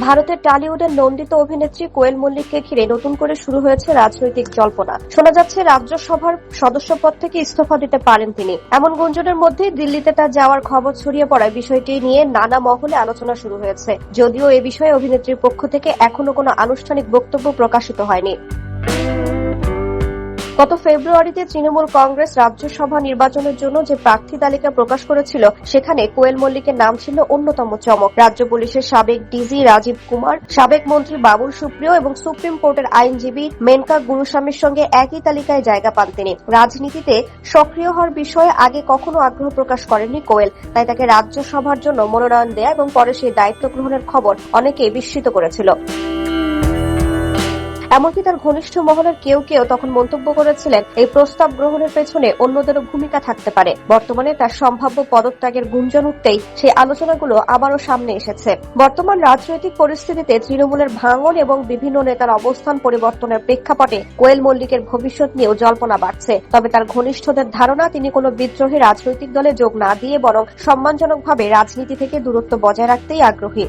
ভারতের টলিউডের নন্দিত অভিনেত্রী কোয়েল মল্লিককে ঘিরে নতুন করে শুরু হয়েছে রাজনৈতিক জল্পনা। শোনা যাচ্ছে রাজ্যসভার সদস্যপদ থেকে ইস্তফা দিতে পারেন তিনি। এমন গুঞ্জনের মধ্যেই দিল্লিতে তার যাওয়ার খবর ছড়িয়ে পড়ায় বিষয়টি নিয়ে নানা মহলে আলোচনা শুরু হয়েছে। যদিও এ বিষয়ে অভিনেত্রীর পক্ষ থেকে এখনো কোনো আনুষ্ঠানিক বক্তব্য প্রকাশিত হয়নি। গত ফেব্রুয়ারিতে তৃণমূল কংগ্রেস রাজ্যসভা নির্বাচনের জন্য যে প্রার্থী তালিকা প্রকাশ করেছিল, সেখানে কোয়েল মল্লিকের নাম ছিল অন্যতম চমক। রাজ্য পুলিশের সাবেক ডিজি রাজীব কুমার, সাবেক মন্ত্রী বাবুল সুপ্রিয় এবং সুপ্রিম কোর্টের আইনজীবী মেনকা গুরুস্বামীর সঙ্গে একই তালিকায় জায়গা পান তিনি। রাজনীতিতে সক্রিয় হওয়ার বিষয়ে আগে কখনো আগ্রহ প্রকাশ করেননি কোয়েল, তাই তাকে রাজ্যসভার জন্য মনোনয়ন দেয়া এবং পরে সেই দায়িত্ব গ্রহণের খবর অনেকেই বিস্মিত করেছিল। এমনকি তার ঘনিষ্ঠ মহলের কেউ কেউ তখন মন্তব্য করেছিলেন, এই প্রস্তাব গ্রহণের পেছনে অন্যদেরও ভূমিকা থাকতে পারে। বর্তমানে তার সম্ভাব্য পদত্যাগের গুঞ্জন উঠতেই সেই আলোচনাগুলো আবারও সামনে এসেছে। বর্তমান রাজনৈতিক পরিস্থিতিতে তৃণমূলের ভাঙন এবং বিভিন্ন নেতার অবস্থান পরিবর্তনের প্রেক্ষাপটে কোয়েল মল্লিকের ভবিষ্যৎ নিয়েও জল্পনা বাড়ছে। তবে তার ঘনিষ্ঠদের ধারণা, তিনি কোনো বিদ্রোহী রাজনৈতিক দলে যোগ না দিয়ে বরং সম্মানজনকভাবে রাজনীতি থেকে দূরত্ব বজায় রাখতেই আগ্রহী।